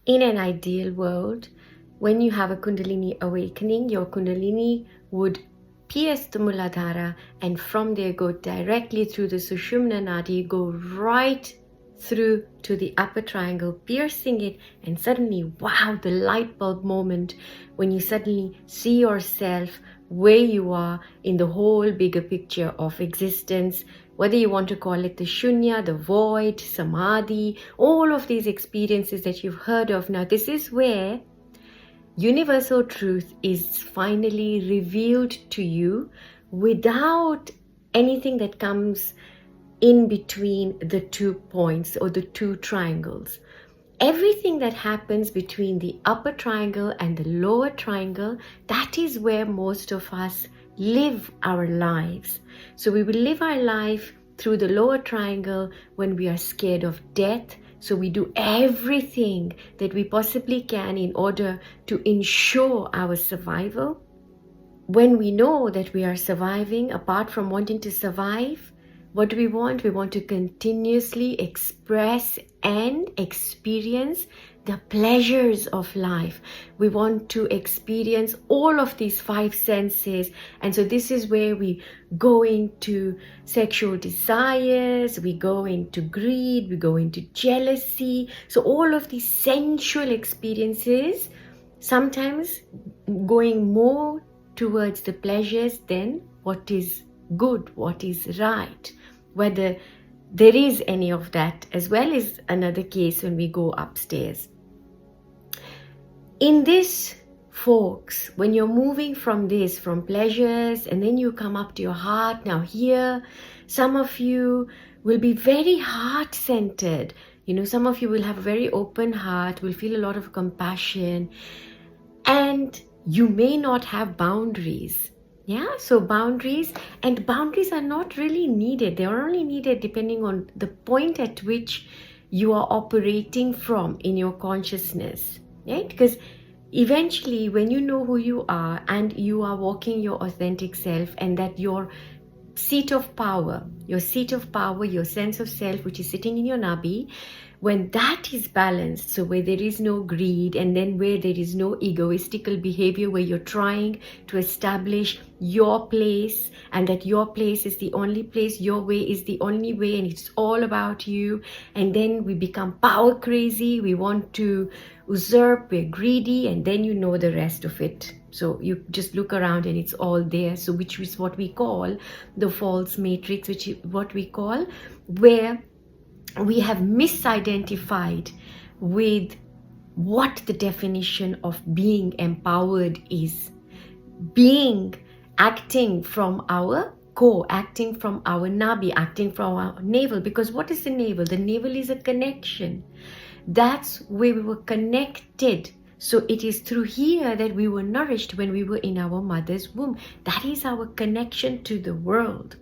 In an ideal world, when you have a Kundalini awakening, your Kundalini would pierce the Muladhara and from there go directly through the Sushumna Nadi, go right through to the upper triangle, piercing it, and suddenly, wow, the light bulb moment when you suddenly see yourself where you are in the whole bigger picture of existence, whether you want to call it the shunya, the void, samadhi, all of these experiences that you've heard of. Now, this is where universal truth is finally revealed to you without anything that comes in between the 2 points or the 2 triangles. Everything that happens between the upper triangle and the lower triangle, that is where most of us live our lives. So we will live our life through the lower triangle when we are scared of death. So we do everything that we possibly can in order to ensure our survival. When we know that we are surviving, apart from wanting to survive, what do we want? We want to continuously express and experience the pleasures of life. We want to experience all of these 5 senses. And so this is where we go into sexual desires, we go into greed, we go into jealousy. So all of these sensual experiences, sometimes going more towards the pleasures than what is good, what is right. Whether there is any of that as well is another case when we go upstairs. In this, folks, when you're moving from pleasures, and then you come up to your heart, now here, some of you will be very heart-centered. Some of you will have a very open heart, will feel a lot of compassion, and you may not have boundaries. Yeah, so boundaries are not really needed. They are only needed depending on the point at which you are operating from in your consciousness, right? Because eventually when you know who you are and you are walking your authentic self, and that your seat of power, your sense of self, which is sitting in your nabi, when that is balanced, so where there is no greed, and then where there is no egoistical behavior, where you're trying to establish your place, and that your place is the only place, your way is the only way, and it's all about you, and then we become power crazy, we want to usurp, we're greedy, and then you know the rest of it. So you just look around and it's all there. So which is what we call the false matrix, which is what we call where we have misidentified with what the definition of being empowered is. Acting from our core, acting from our nabi, acting from our navel. Because what is the navel? The navel is a connection. That's where we were connected. So it is through here that we were nourished when we were in our mother's womb. That is our connection to the world,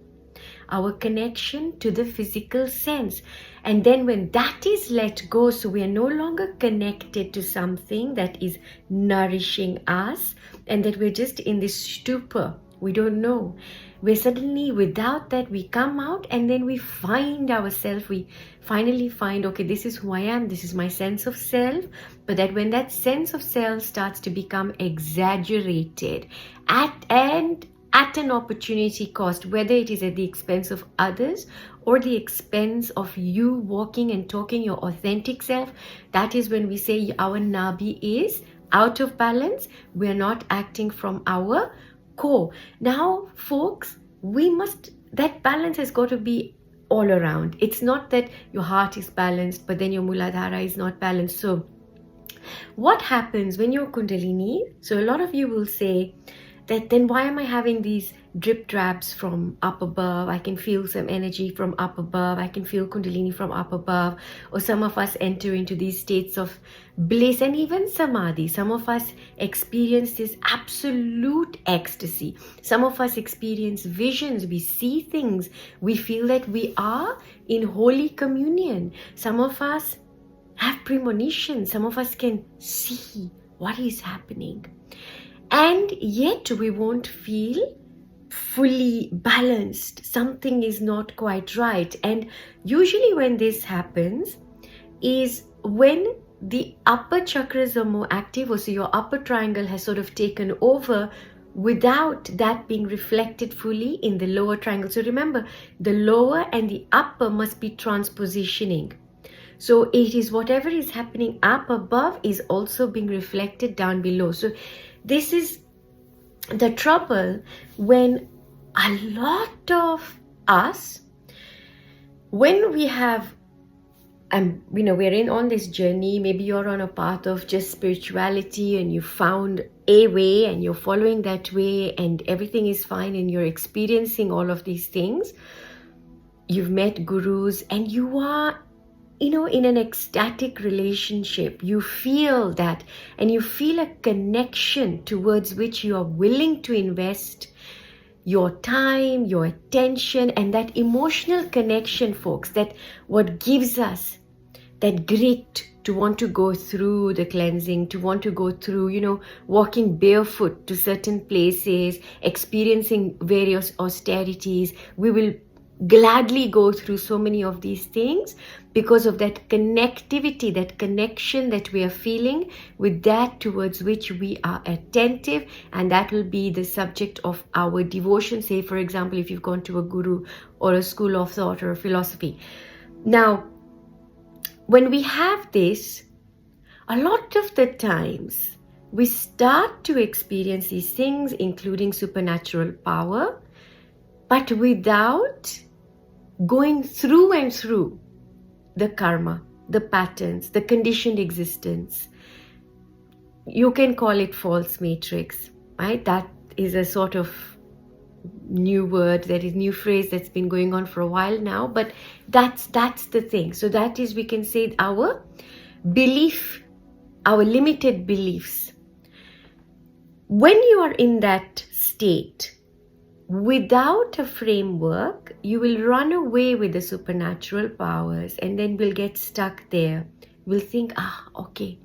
our connection to the physical sense. And then when that is let go, so we are no longer connected to something that is nourishing us, and that we're just in this stupor, we don't know. We're suddenly, without that, we come out, and then we find ourselves, we finally find, okay, this is who I am, this is my sense of self. But that when that sense of self starts to become exaggerated at an opportunity cost, whether it is at the expense of others or the expense of you walking and talking your authentic self, that is when we say our nabi is out of balance. We're not acting from our core. Now, folks, that balance has got to be all around. It's not that your heart is balanced, but then your Muladhara is not balanced. So what happens when you're Kundalini? So a lot of you will say that then why am I having these drip drops from up above? I can feel some energy from up above. I can feel Kundalini from up above. Or some of us enter into these states of bliss and even samadhi. Some of us experience this absolute ecstasy. Some of us experience visions. We see things. We feel that we are in holy communion. Some of us have premonition. Some of us can see what is happening. And yet we won't feel fully balanced. Something is not quite right. And usually when this happens is when the upper chakras are more active, or so your upper triangle has sort of taken over without that being reflected fully in the lower triangle. So remember, the lower and the upper must be transpositioning. So it is whatever is happening up above is also being reflected down below. So this is the trouble when a lot of us, when we have, we're on this journey, maybe you're on a path of just spirituality and you found a way and you're following that way and everything is fine and you're experiencing all of these things. You've met gurus and you are, in an ecstatic relationship. You feel that and you feel a connection towards which you are willing to invest your time, your attention, and that emotional connection, folks, that what gives us that grit to want to go through the cleansing, to want to go through, walking barefoot to certain places, experiencing various austerities. We will gladly go through so many of these things because of that connectivity, that connection that we are feeling with that towards which we are attentive, and that will be the subject of our devotion. Say, for example, if you've gone to a guru or a school of thought or a philosophy. Now, when we have this, a lot of the times we start to experience these things, including supernatural power, but without going through and through the karma, the patterns, the conditioned existence. You can call it false matrix, right? That is a sort of new word, that is new phrase that's been going on for a while now, but that's the thing. So that is, we can say, our belief, our limited beliefs. When you are in that state, without a framework, you will run away with the supernatural powers and then we'll get stuck there. We'll think, okay,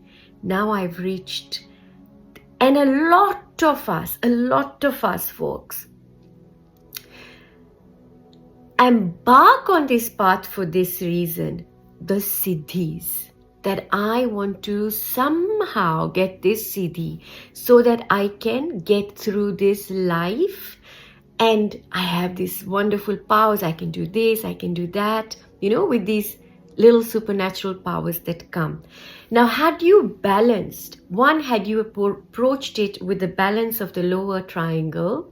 now I've reached. And a lot of us folks, embark on this path for this reason, the siddhis, that I want to somehow get this siddhi so that I can get through this life and I have these wonderful powers. I can do this, I can do that, with these little supernatural powers that come. Now, had you approached it with the balance of the lower triangle,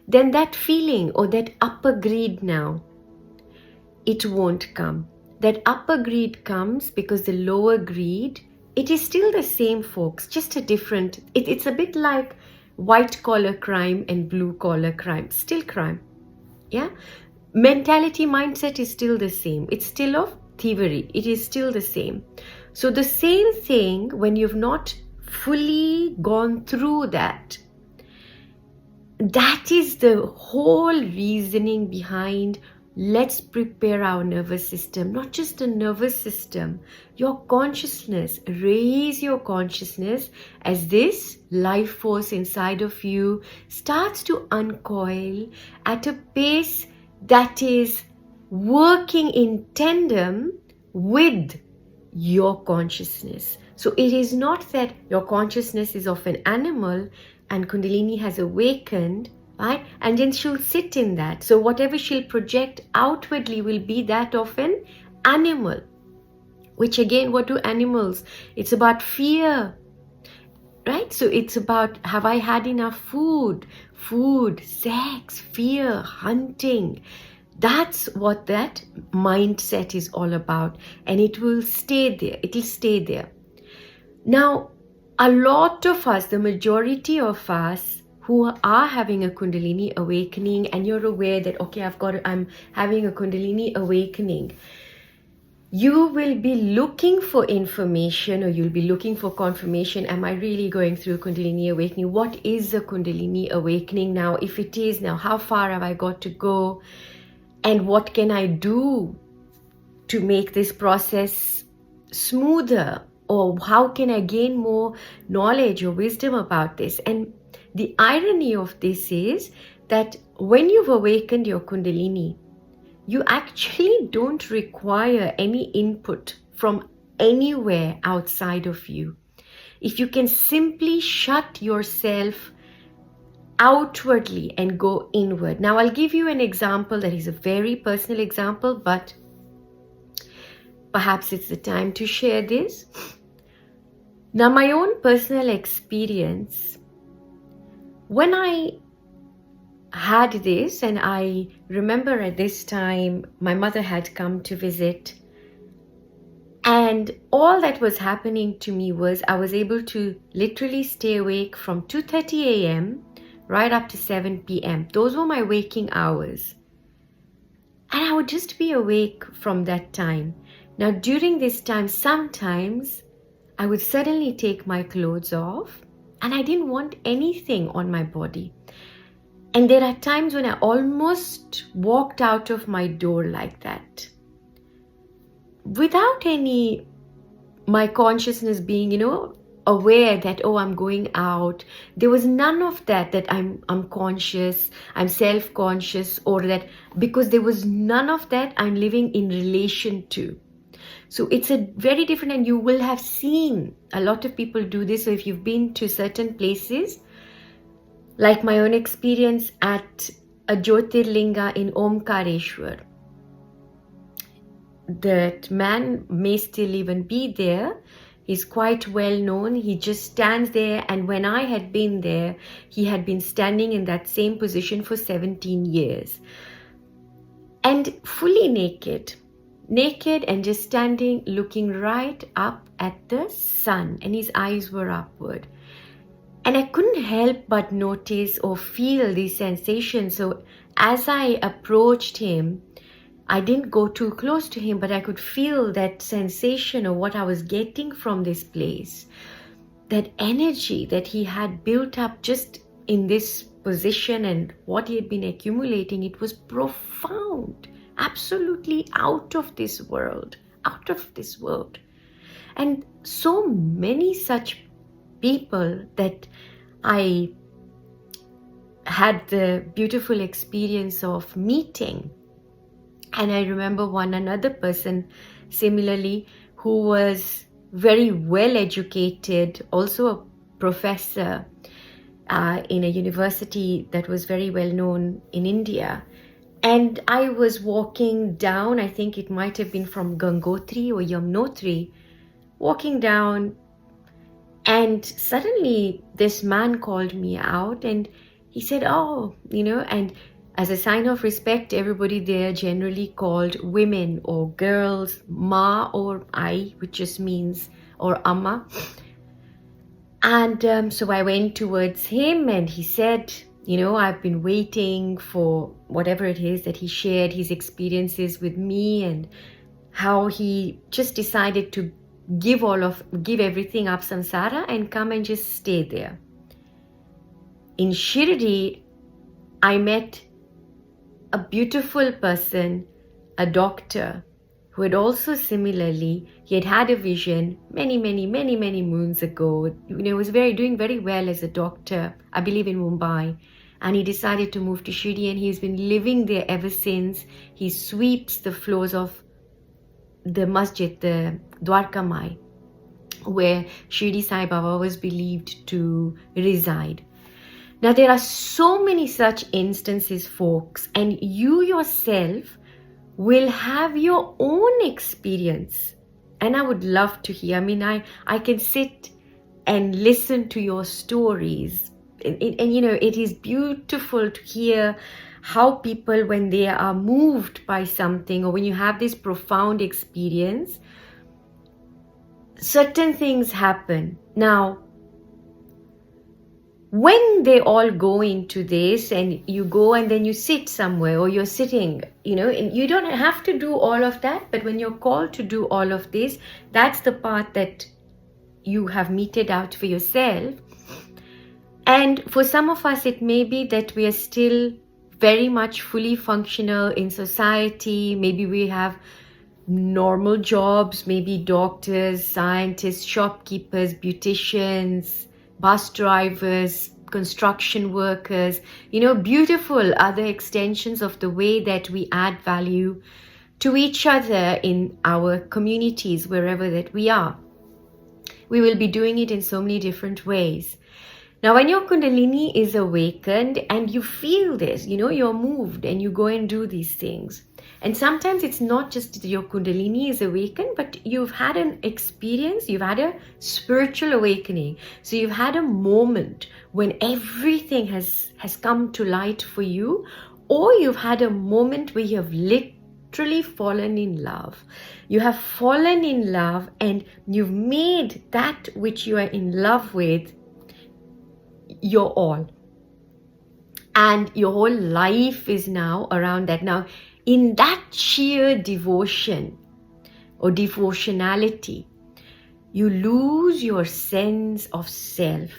then that feeling or that upper greed now, it won't come. That upper greed comes because the lower greed, it is still the same, folks, just a different, it's a bit like white collar crime and blue collar crime, still crime. Yeah, mentality, mindset is still the same. It's still of thievery. It is still the same. So the same thing, when you've not fully gone through that, that is the whole reasoning behind let's prepare our nervous system, not just the nervous system, your consciousness. Raise your consciousness as this life force inside of you starts to uncoil at a pace that is working in tandem with your consciousness. So it is not that your consciousness is of an animal and Kundalini has awakened, right? And then she'll sit in that. So whatever she'll project outwardly will be that of an animal. Which again, what do animals? It's about fear, right? So it's about, have I had enough food? Food, sex, fear, hunting. That's what that mindset is all about. And it will stay there. It will stay there. Now, a lot of us, the majority of us who are having a Kundalini awakening, and you're aware that, okay, I'm having a Kundalini awakening, you will be looking for information, or you'll be looking for confirmation. Am I really going through Kundalini awakening? What is a Kundalini awakening now? If it is now, how far have I got to go? And what can I do to make this process smoother? Or how can I gain more knowledge or wisdom about this? And the irony of this is that when you've awakened your Kundalini, you actually don't require any input from anywhere outside of you. If you can simply shut yourself outwardly and go inward. Now, I'll give you an example that is a very personal example, but perhaps it's the time to share this. Now, my own personal experience, when I had this, and I remember at this time, my mother had come to visit, and all that was happening to me was I was able to literally stay awake from 2:30 a.m. right up to 7 p.m. Those were my waking hours. And I would just be awake from that time. Now, during this time, sometimes I would suddenly take my clothes off and I didn't want anything on my body. And there are times when I almost walked out of my door like that, without my consciousness being, aware that, oh, I'm going out. There was none of that I'm conscious, I'm self-conscious, or that, because there was none of that I'm living in relation to. So it's a very different, and you will have seen a lot of people do this. So if you've been to certain places, like my own experience at a Jyotirlinga in Omkareshwar, that man may still even be there. He's quite well known. He just stands there, and when I had been there, he had been standing in that same position for 17 years. And fully naked and just standing, looking right up at the sun, and his eyes were upward. And I couldn't help but notice or feel these sensations. So as I approached him, I didn't go too close to him, but I could feel that sensation of what I was getting from this place. That energy that he had built up just in this position and what he had been accumulating, it was profound, absolutely out of this world. And so many such people that I had the beautiful experience of meeting. And I remember another person similarly who was very well educated, also a professor in a university that was very well known in India. And I was walking down, I think it might have been from Gangotri or Yamunotri, walking down, and suddenly this man called me out and he said, oh, and as a sign of respect, everybody there generally called women or girls Ma or Ai, which just means, or Amma. And so I went towards him and he said, I've been waiting for whatever it is that he shared his experiences with me, and how he just decided to give everything up samsara and come and just stay there. In Shirdi, I met a beautiful person, a doctor, who had also similarly, he had a vision many moons ago. Was doing very well as a doctor, I believe in Mumbai. And he decided to move to Shirdi, and he's been living there ever since. He sweeps the floors of the masjid, the Dwarka Mai, where Shirdi Sai Baba was believed to reside. Now, there are so many such instances, folks, and you yourself will have your own experience. And I would love to hear. I can sit and listen to your stories. And it is beautiful to hear how people, when they are moved by something, or when you have this profound experience, certain things happen. Now, when they all go into this and you go and then you sit somewhere, or you're sitting, and you don't have to do all of that, but when you're called to do all of this, that's the part that you have meted out for yourself. And for some of us, it may be that we are still very much fully functional in society. Maybe we have normal jobs, maybe doctors, scientists, shopkeepers, beauticians, bus drivers, construction workers, beautiful other extensions of the way that we add value to each other in our communities, wherever that we are. We will be doing it in so many different ways. Now, when your Kundalini is awakened and you feel this, you're moved and you go and do these things. And sometimes it's not just your Kundalini is awakened, but you've had an experience, you've had a spiritual awakening. So you've had a moment when everything has come to light for you, or you've had a moment where you have literally fallen in love. You have fallen in love and you've made that which you are in love with your all. And your whole life is now around that. Now, in that sheer devotion or devotionality, you lose your sense of self.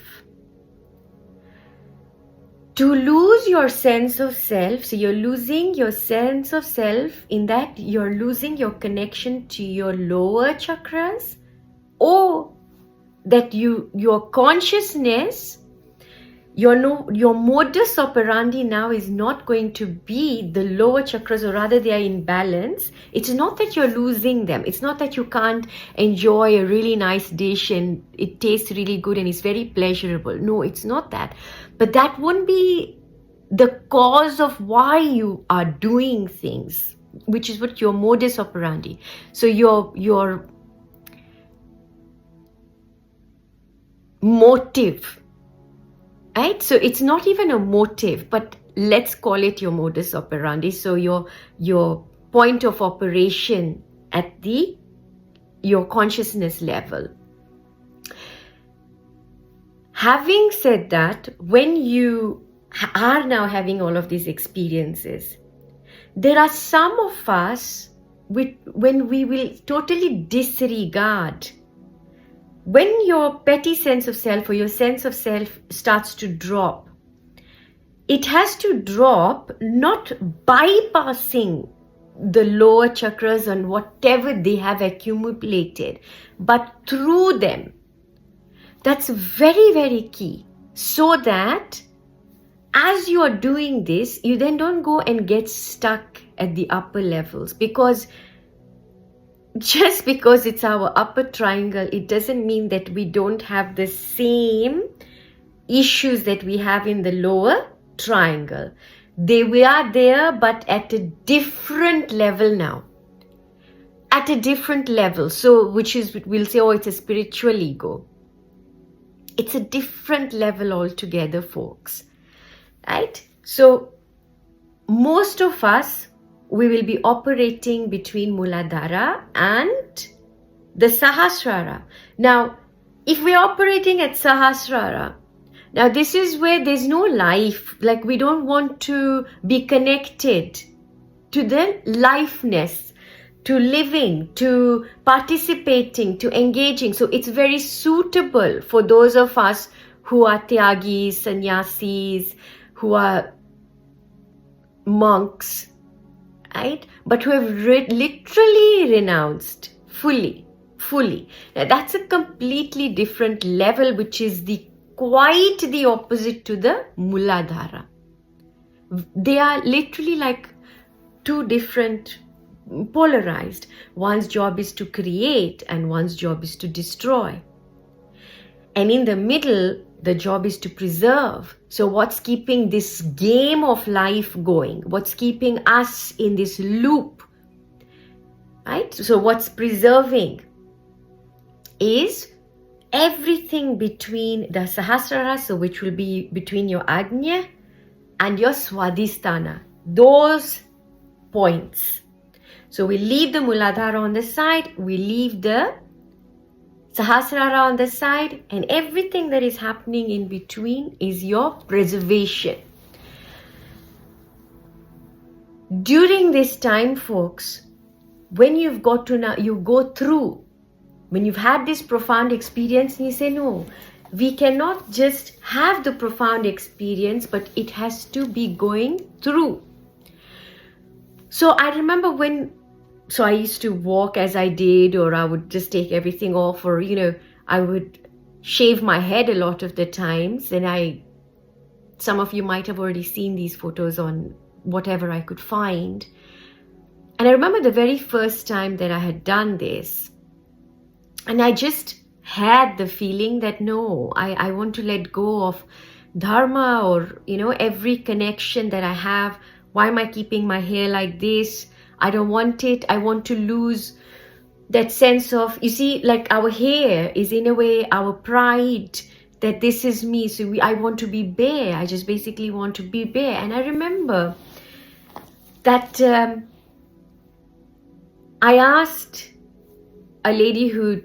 To lose your sense of self, so you're losing your sense of self in that you're losing your connection to your lower chakras, or that your consciousness, your modus operandi now is not going to be the lower chakras, or rather they are in balance. It's not that you're losing them. It's not that you can't enjoy a really nice dish and it tastes really good and it's very pleasurable. No, it's not that. But that won't be the cause of why you are doing things, which is what your modus operandi. So your motive, right? So it's not even a motive, but let's call it your modus operandi. So your point of operation at your consciousness level. Having said that, when you are now having all of these experiences, there are some of us when we will totally disregard. When your petty sense of self or your sense of self starts to drop, it has to drop not bypassing the lower chakras and whatever they have accumulated, but through them. That's very, very key. So that as you are doing this, you then don't go and get stuck at the upper levels, because just because it's our upper triangle, it doesn't mean that we don't have the same issues that we have in the lower triangle. We are there, but at a different level now. At a different level. So, which is, we'll say, it's a spiritual ego. It's a different level altogether, folks. Right? So, most of us, we will be operating between Muladhara and the Sahasrara. Now, if we're operating at Sahasrara, now this is where there's no life. Like, we don't want to be connected to the lifeness, to living, to participating, to engaging. So it's very suitable for those of us who are tyagis, sannyasis, who are monks, right? But who have literally renounced fully. Now that's a completely different level, which is quite the opposite to the Muladhara. They are literally like two different, polarized. One's job is to create and one's job is to destroy. And in the middle, the job is to preserve. So what's keeping this game of life going? What's keeping us in this loop? Right? So what's preserving is everything between the Sahasrara, so which will be between your Agnya and your Swadhisthana. Those points. So we leave the Muladhara on the side, we leave the Sahasrara on the side, and everything that is happening in between is your preservation. During this time, folks, when you've got to now, you go through, when you've had this profound experience and you say, no, we cannot just have the profound experience, but it has to be going through. So I remember so I used to walk as I did, or I would just take everything off, or, I would shave my head a lot of the times. And some of you might have already seen these photos on whatever I could find. And I remember the very first time that I had done this, and I just had the feeling that no, I want to let go of dharma, or every connection that I have. Why am I keeping my hair like this? I don't want it. I want to lose that sense of, you see, like our hair is in a way our pride, that this is me. So I want to be bare. I just basically want to be bare. And I remember that I asked a lady who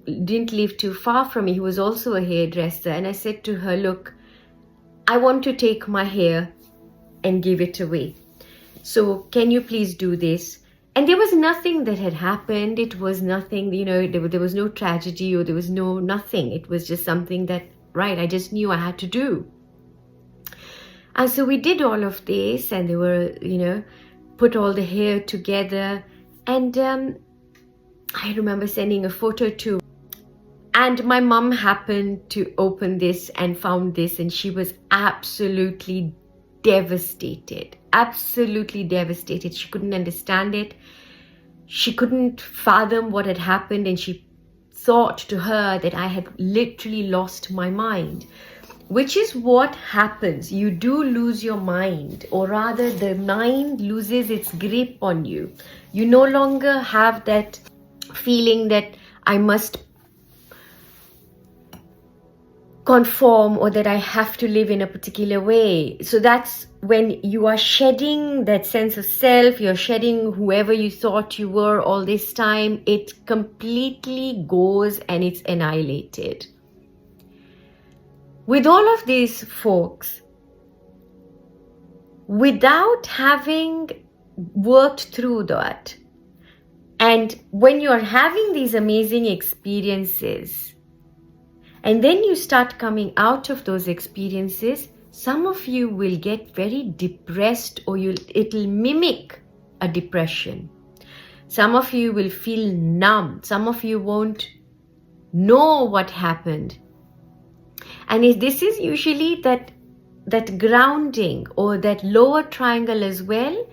didn't live too far from me, who was also a hairdresser, and I said to her, look, I want to take my hair and give it away. So can you please do this? And there was nothing that had happened. It was nothing, there was no tragedy, or there was no nothing. It was just something that, right, I just knew I had to do. And so we did all of this, and they were, put all the hair together. And I remember sending a photo to, and my mom happened to open this and found this, and she was absolutely devastated. Absolutely devastated. She couldn't understand it. She couldn't fathom what had happened, and she thought to her that I had literally lost my mind, which is what happens. You do lose your mind, or rather the mind loses its grip on you. You no longer have that feeling that I must conform, or that I have to live in a particular way. So that's when you are shedding that sense of self, you're shedding whoever you thought you were all this time. It completely goes and it's annihilated. With all of these folks, without having worked through that, and when you're having these amazing experiences, and then you start coming out of those experiences, some of you will get very depressed, or it'll mimic a depression. Some of you will feel numb. Some of you won't know what happened. And this is usually that grounding, or that lower triangle as well,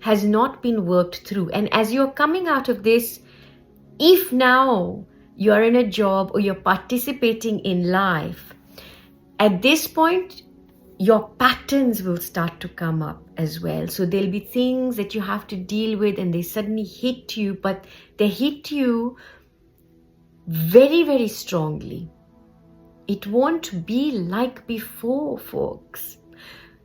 has not been worked through. And as you're coming out of this, if now you're in a job or you're participating in life, at this point, your patterns will start to come up as well. So there'll be things that you have to deal with, and they suddenly hit you, but they hit you very, very strongly. It won't be like before, folks.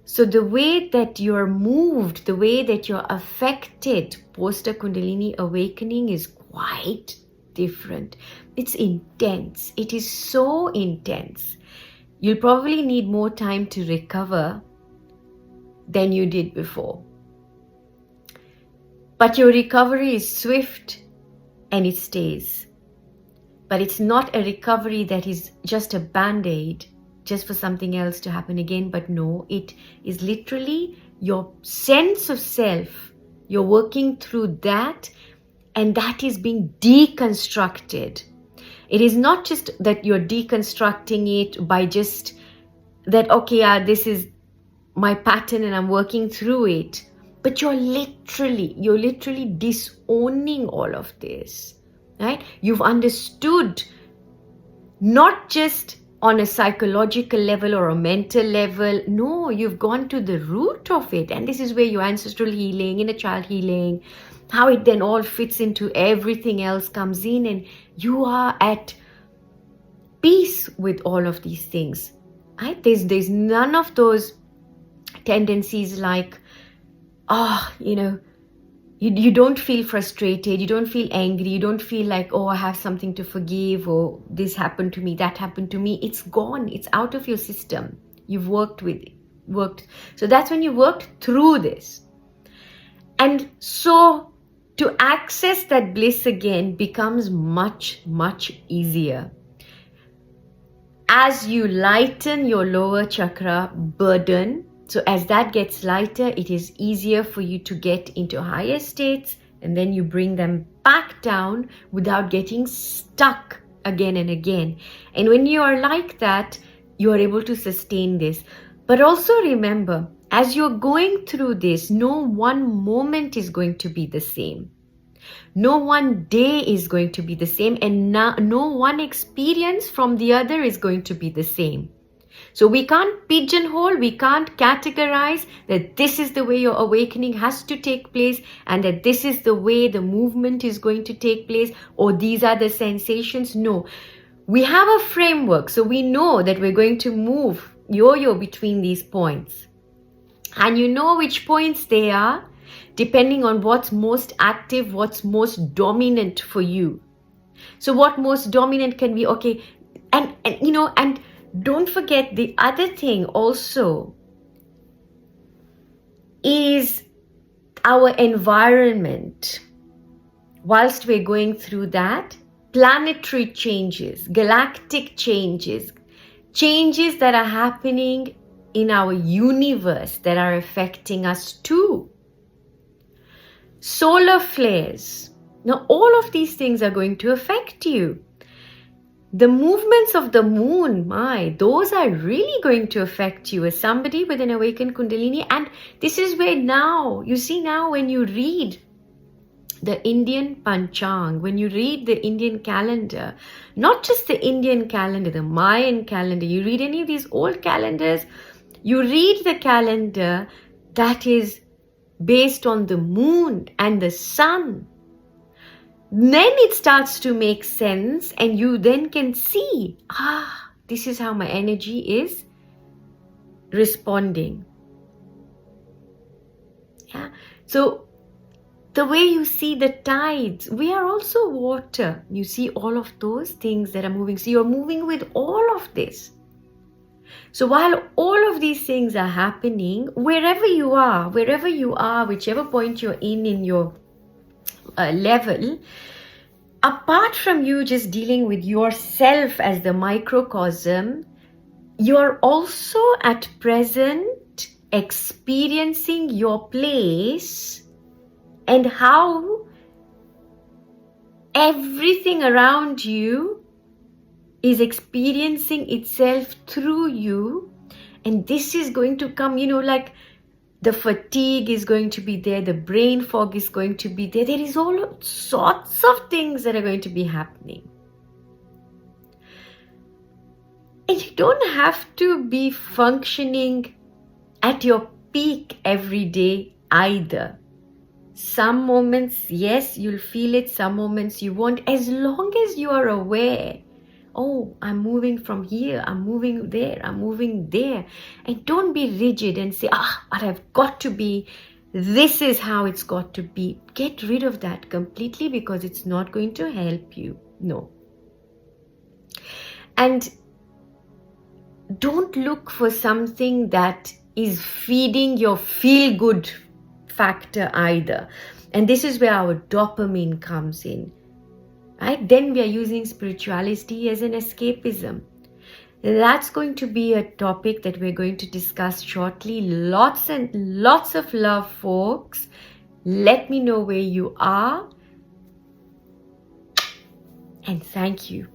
So the way that you're moved, the way that you're affected post a Kundalini awakening is quite different. It's intense. It is so intense. You'll probably need more time to recover than you did before. But your recovery is swift and it stays. But it's not a recovery that is just a band-aid, just for something else to happen again. But no, it is literally your sense of self. You're working through that, and that is being deconstructed. It is not just that you're deconstructing it by just that, okay, this is my pattern and I'm working through it. But you're literally disowning all of this, right? You've understood, not just on a psychological level or a mental level. No, you've gone to the root of it. And this is where your ancestral healing, inner child healing, how it then all fits into everything else comes in, and you are at peace with all of these things, right? There's none of those tendencies like, you don't feel frustrated, you don't feel angry, you don't feel like, I have something to forgive, or this happened to me, that happened to me. It's gone. It's out of your system. You've worked. So that's when you worked through this. And so to access that bliss again becomes much, much easier. As you lighten your lower chakra burden, so as that gets lighter, it is easier for you to get into higher states, and then you bring them back down without getting stuck again and again. And when you are like that, you are able to sustain this. But also remember, As you're going through this, no one moment is going to be the same. No one day is going to be the same, and no one experience from the other is going to be the same. So we can't pigeonhole, we can't categorize that this is the way your awakening has to take place, and that this is the way the movement is going to take place, or these are the sensations. No, we have a framework, so we know that we're going to move yo-yo between these points. And you know which points they are, depending on what's most active, what's most dominant for you. So what most dominant can be, okay, and you know, and don't forget the other thing also is our environment. Whilst we're going through that, planetary changes, galactic changes, changes that are happening in our universe that are affecting us too. Solar flares. Now, all of these things are going to affect you. The movements of the moon, those are really going to affect you as somebody with an awakened Kundalini. And this is where now, you see now when you read the Indian Panchang, when you read the Indian calendar, not just the Indian calendar, the Mayan calendar, you read any of these old calendars, you read the calendar that is based on the moon and the sun, then it starts to make sense, and you then can see, this is how my energy is responding. Yeah. So the way you see the tides, we are also water. You see all of those things that are moving. So you're moving with all of this. So while all of these things are happening, wherever you are, whichever point you're in your level, apart from you just dealing with yourself as the microcosm, you're also at present experiencing your place and how everything around you is experiencing itself through you. And this is going to come, like the fatigue is going to be there, the brain fog is going to be there. There is all sorts of things that are going to be happening. And you don't have to be functioning at your peak every day either. Some moments, yes, you'll feel it. Some moments you won't. As long as you are aware, I'm moving from here, I'm moving there, I'm moving there. And don't be rigid and say, but I've got to be, this is how it's got to be. Get rid of that completely, because it's not going to help you. No. And don't look for something that is feeding your feel-good factor either. And this is where our dopamine comes in. Right? Then we are using spirituality as an escapism. That's going to be a topic that we're going to discuss shortly. Lots and lots of love, folks. Let me know where you are. And thank you.